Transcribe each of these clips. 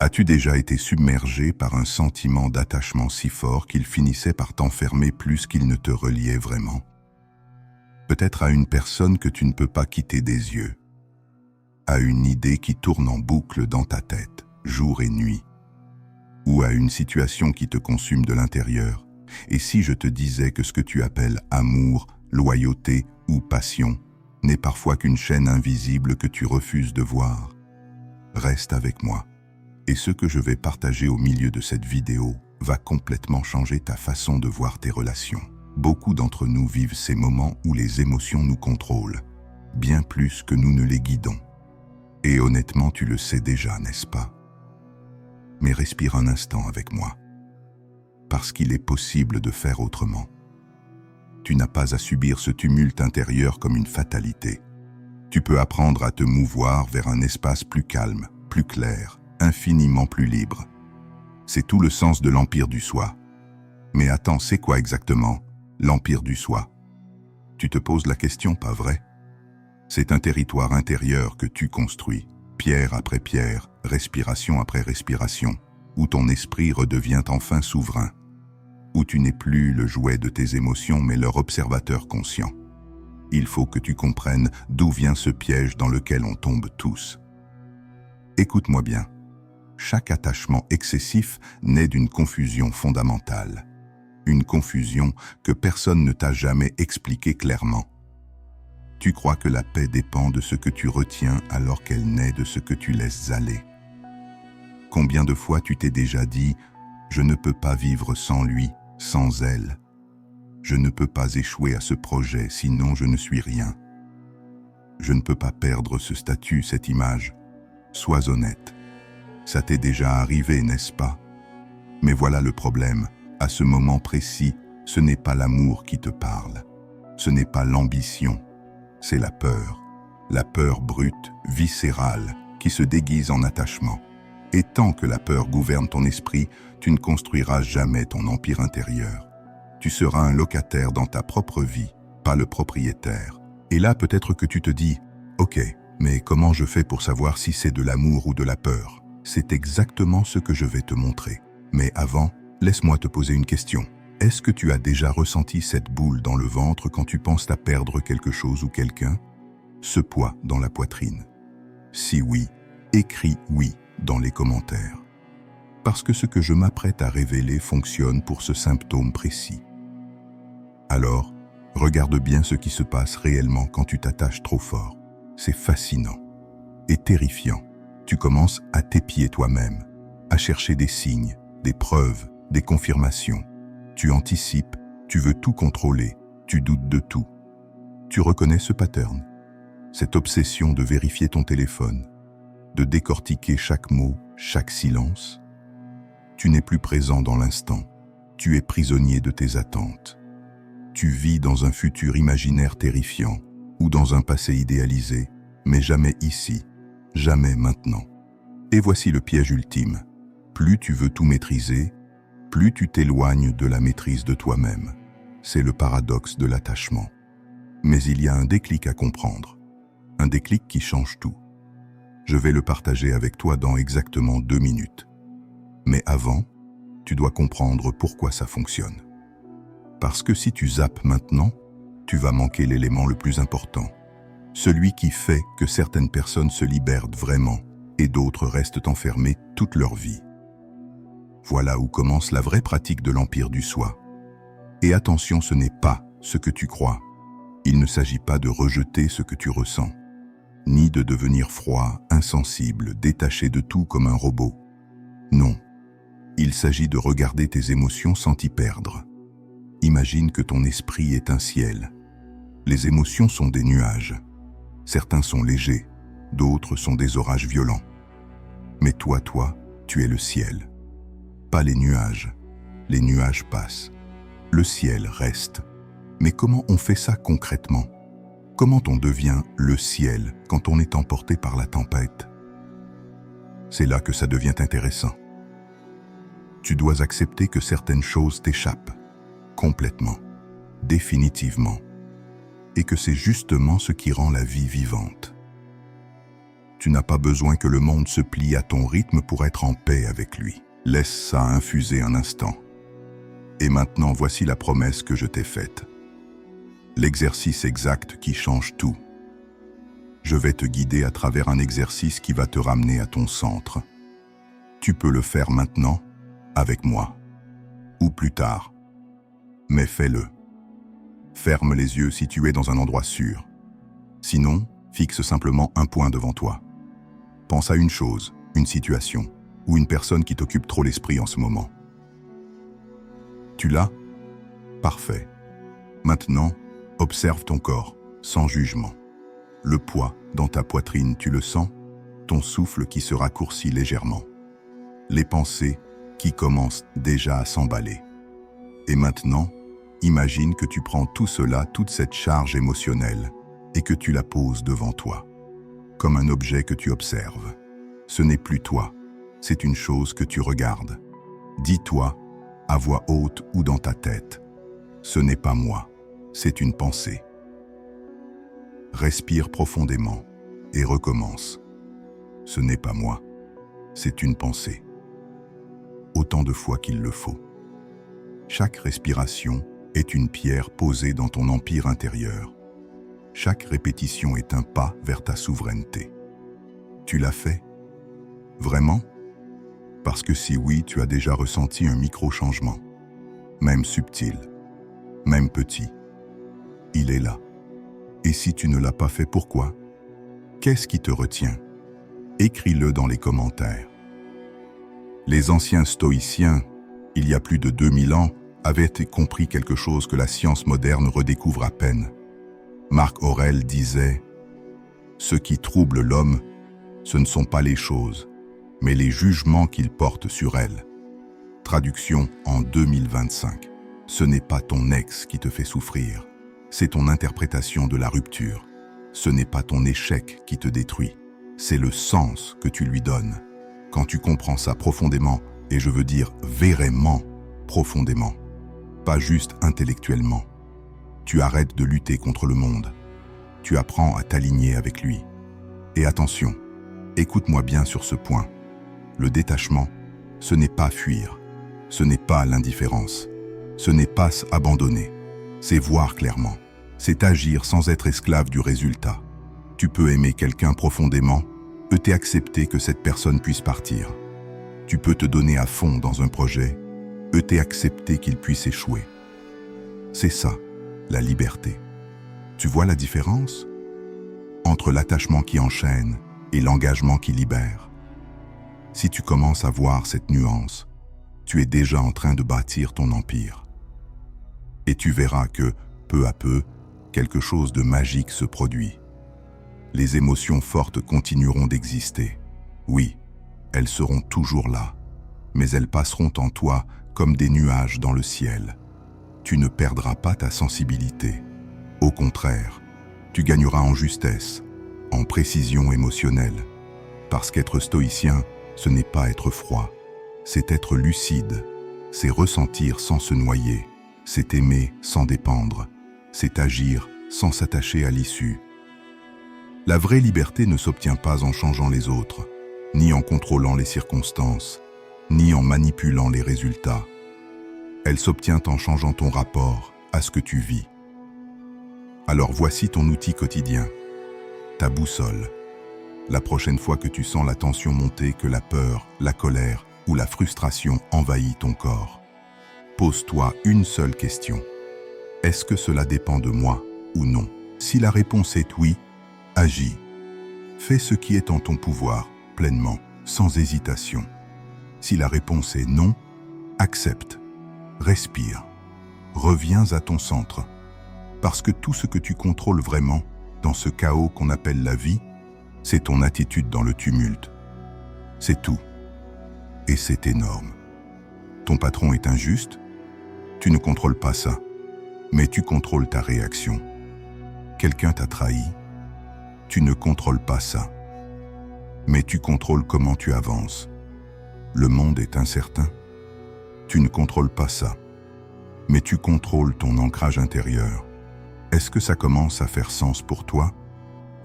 As-tu déjà été submergé par un sentiment d'attachement si fort qu'il finissait par t'enfermer plus qu'il ne te reliait vraiment? Peut-être à une personne que tu ne peux pas quitter des yeux, à une idée qui tourne en boucle dans ta tête, jour et nuit, ou à une situation qui te consume de l'intérieur. Et si je te disais que ce que tu appelles amour, loyauté ou passion n'est parfois qu'une chaîne invisible que tu refuses de voir? Reste avec moi. Et ce que je vais partager au milieu de cette vidéo va complètement changer ta façon de voir tes relations. Beaucoup d'entre nous vivent ces moments où les émotions nous contrôlent, bien plus que nous ne les guidons. Et honnêtement, tu le sais déjà, n'est-ce pas? Mais respire un instant avec moi, parce qu'il est possible de faire autrement. Tu n'as pas à subir ce tumulte intérieur comme une fatalité. Tu peux apprendre à te mouvoir vers un espace plus calme, plus clair, infiniment plus libre. C'est tout le sens de l'empire du soi. Mais attends, c'est quoi exactement l'empire du soi? Tu te poses la question, pas vrai? C'est un territoire intérieur que tu construis, pierre après pierre, respiration après respiration, où ton esprit redevient enfin souverain, où tu n'es plus le jouet de tes émotions mais leur observateur conscient. Il faut que tu comprennes d'où vient ce piège dans lequel on tombe tous. Écoute-moi bien. Chaque attachement excessif naît d'une confusion fondamentale. Une confusion que personne ne t'a jamais expliquée clairement. Tu crois que la paix dépend de ce que tu retiens alors qu'elle naît de ce que tu laisses aller. Combien de fois tu t'es déjà dit « Je ne peux pas vivre sans lui, sans elle. Je ne peux pas échouer à ce projet, sinon je ne suis rien. Je ne peux pas perdre ce statut, cette image. Sois honnête. Ça t'est déjà arrivé, n'est-ce pas? Mais voilà le problème. À ce moment précis, ce n'est pas l'amour qui te parle. Ce n'est pas l'ambition. C'est la peur brute, viscérale, qui se déguise en attachement. Et tant que la peur gouverne ton esprit, tu ne construiras jamais ton empire intérieur. Tu seras un locataire dans ta propre vie, pas le propriétaire. Et là, peut-être que tu te dis « Ok, mais comment je fais pour savoir si c'est de l'amour ou de la peur ?» C'est exactement ce que je vais te montrer. Mais avant, laisse-moi te poser une question. Est-ce que tu as déjà ressenti cette boule dans le ventre quand tu penses à perdre quelque chose ou quelqu'un? Ce poids dans la poitrine? Si oui, écris « oui » dans les commentaires. Parce que ce que je m'apprête à révéler fonctionne pour ce symptôme précis. Alors, regarde bien ce qui se passe réellement quand tu t'attaches trop fort. C'est fascinant et terrifiant. Tu commences à t'épier toi-même, à chercher des signes, des preuves, des confirmations. Tu anticipes, tu veux tout contrôler, tu doutes de tout. Tu reconnais ce pattern, cette obsession de vérifier ton téléphone, de décortiquer chaque mot, chaque silence. Tu n'es plus présent dans l'instant, tu es prisonnier de tes attentes. Tu vis dans un futur imaginaire terrifiant ou dans un passé idéalisé, mais jamais ici. Jamais maintenant. Et voici le piège ultime. Plus tu veux tout maîtriser, plus tu t'éloignes de la maîtrise de toi-même. C'est le paradoxe de l'attachement. Mais il y a un déclic à comprendre. Un déclic qui change tout. Je vais le partager avec toi dans exactement 2 minutes. Mais avant, tu dois comprendre pourquoi ça fonctionne. Parce que si tu zappes maintenant, tu vas manquer l'élément le plus important. Celui qui fait que certaines personnes se libèrent vraiment et d'autres restent enfermées toute leur vie. Voilà où commence la vraie pratique de l'empire du soi. Et attention, ce n'est pas ce que tu crois. Il ne s'agit pas de rejeter ce que tu ressens, ni de devenir froid, insensible, détaché de tout comme un robot. Non, il s'agit de regarder tes émotions sans t'y perdre. Imagine que ton esprit est un ciel. Les émotions sont des nuages. Certains sont légers, d'autres sont des orages violents. Mais toi, tu es le ciel. Pas les nuages. Les nuages passent. Le ciel reste. Mais comment on fait ça concrètement? Comment on devient le ciel quand on est emporté par la tempête? C'est là que ça devient intéressant. Tu dois accepter que certaines choses t'échappent, complètement, définitivement, et que c'est justement ce qui rend la vie vivante. Tu n'as pas besoin que le monde se plie à ton rythme pour être en paix avec lui. Laisse ça infuser un instant. Et maintenant, voici la promesse que je t'ai faite. L'exercice exact qui change tout. Je vais te guider à travers un exercice qui va te ramener à ton centre. Tu peux le faire maintenant, avec moi, ou plus tard. Mais fais-le. Ferme les yeux si tu es dans un endroit sûr. Sinon, fixe simplement un point devant toi. Pense à une chose, une situation, ou une personne qui t'occupe trop l'esprit en ce moment. Tu l'as? Parfait. Maintenant, observe ton corps, sans jugement. Le poids dans ta poitrine, tu le sens? Ton souffle qui se raccourcit légèrement. Les pensées qui commencent déjà à s'emballer. Et maintenant, imagine que tu prends tout cela, toute cette charge émotionnelle, et que tu la poses devant toi, comme un objet que tu observes. Ce n'est plus toi, c'est une chose que tu regardes. Dis-toi, à voix haute ou dans ta tête, ce n'est pas moi, c'est une pensée. Respire profondément et recommence. Ce n'est pas moi, c'est une pensée. Autant de fois qu'il le faut. Chaque respiration est une pierre posée dans ton empire intérieur. Chaque répétition est un pas vers ta souveraineté. Tu l'as fait? Vraiment? Parce que si oui, tu as déjà ressenti un micro-changement. Même subtil, même petit. Il est là. Et si tu ne l'as pas fait, pourquoi? Qu'est-ce qui te retient? Écris-le dans les commentaires. Les anciens stoïciens, il y a plus de 2000 ans, avaient compris quelque chose que la science moderne redécouvre à peine. Marc Aurèle disait « Ce qui trouble l'homme, ce ne sont pas les choses, mais les jugements qu'il porte sur elles. » Traduction en 2025. Ce n'est pas ton ex qui te fait souffrir, c'est ton interprétation de la rupture. Ce n'est pas ton échec qui te détruit, c'est le sens que tu lui donnes. Quand tu comprends ça profondément, et je veux dire vraiment profondément, pas juste intellectuellement, tu arrêtes de lutter contre le monde. Tu apprends à t'aligner avec lui. Et attention, écoute-moi bien sur ce point. Le détachement, ce n'est pas fuir, ce n'est pas l'indifférence, ce n'est pas s'abandonner, c'est voir clairement, c'est agir sans être esclave du résultat. Tu peux aimer quelqu'un profondément, et accepter que cette personne puisse partir. Tu peux te donner à fond dans un projet, et accepter qu'il puisse échouer. C'est ça, la liberté. Tu vois la différence entre l'attachement qui enchaîne et l'engagement qui libère? Si tu commences à voir cette nuance, tu es déjà en train de bâtir ton empire. Et tu verras que, peu à peu, quelque chose de magique se produit. Les émotions fortes continueront d'exister. Oui, elles seront toujours là, mais elles passeront en toi comme des nuages dans le ciel. Tu ne perdras pas ta sensibilité. Au contraire, tu gagneras en justesse, en précision émotionnelle. Parce qu'être stoïcien, ce n'est pas être froid, c'est être lucide, c'est ressentir sans se noyer, c'est aimer sans dépendre, c'est agir sans s'attacher à l'issue. La vraie liberté ne s'obtient pas en changeant les autres, ni en contrôlant les circonstances, ni en manipulant les résultats. Elle s'obtient en changeant ton rapport à ce que tu vis. Alors voici ton outil quotidien, ta boussole. La prochaine fois que tu sens la tension monter, que la peur, la colère ou la frustration envahit ton corps, pose-toi une seule question. Est-ce que cela dépend de moi ou non? Si la réponse est oui, agis. Fais ce qui est en ton pouvoir, pleinement, sans hésitation. Si la réponse est non, accepte. Respire. Reviens à ton centre. Parce que tout ce que tu contrôles vraiment, dans ce chaos qu'on appelle la vie, c'est ton attitude dans le tumulte. C'est tout. Et c'est énorme. Ton patron est injuste? Tu ne contrôles pas ça. Mais tu contrôles ta réaction. Quelqu'un t'a trahi? Tu ne contrôles pas ça. Mais tu contrôles comment tu avances. Le monde est incertain. Tu ne contrôles pas ça. Mais tu contrôles ton ancrage intérieur. Est-ce que ça commence à faire sens pour toi?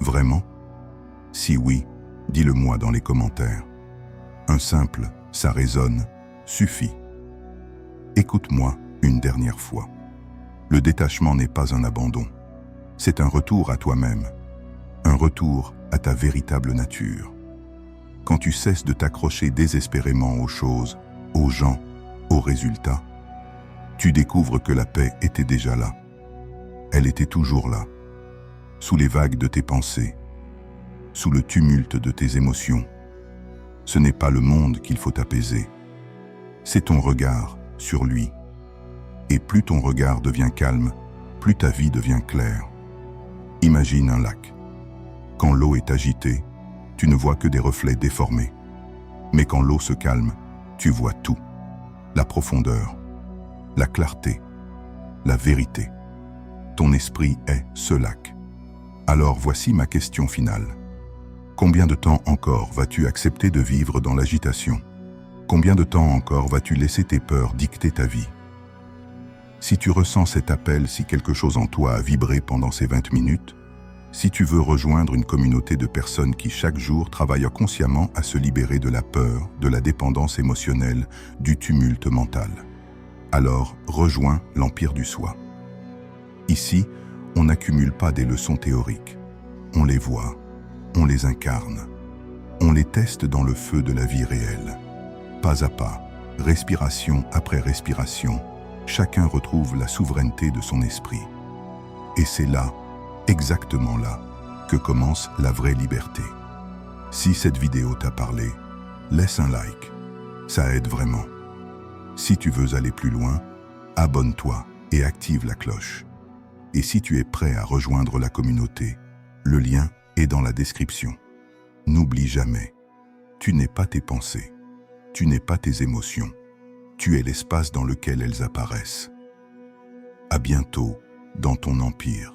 Vraiment? Si oui, Dis-le-moi dans les commentaires. Un simple « ça résonne » suffit. Écoute-moi une dernière fois. Le détachement n'est pas un abandon. C'est un retour à toi-même. Un retour à ta véritable nature. Quand tu cesses de t'accrocher désespérément aux choses, aux gens, aux résultats, tu découvres que la paix était déjà là. Elle était toujours là, sous les vagues de tes pensées, sous le tumulte de tes émotions. Ce n'est pas le monde qu'il faut apaiser, c'est ton regard sur lui. Et plus ton regard devient calme, plus ta vie devient claire. Imagine un lac. Quand l'eau est agitée, tu ne vois que des reflets déformés. Mais quand l'eau se calme, tu vois tout. La profondeur, la clarté, la vérité. Ton esprit est ce lac. Alors voici ma question finale. Combien de temps encore vas-tu accepter de vivre dans l'agitation? Combien de temps encore vas-tu laisser tes peurs dicter ta vie? Si tu ressens cet appel, si quelque chose en toi a vibré pendant ces 20 minutes, si tu veux rejoindre une communauté de personnes qui chaque jour travaillent consciemment à se libérer de la peur, de la dépendance émotionnelle, du tumulte mental, alors rejoins l'Empire du Soi. Ici, on n'accumule pas des leçons théoriques. On les voit, on les incarne, on les teste dans le feu de la vie réelle. Pas à pas, respiration après respiration, chacun retrouve la souveraineté de son esprit. Et c'est là, exactement là, que commence la vraie liberté. Si cette vidéo t'a parlé, laisse un like, ça aide vraiment. Si tu veux aller plus loin, abonne-toi et active la cloche. Et si tu es prêt à rejoindre la communauté, le lien est dans la description. N'oublie jamais, tu n'es pas tes pensées, tu n'es pas tes émotions, tu es l'espace dans lequel elles apparaissent. À bientôt dans ton empire.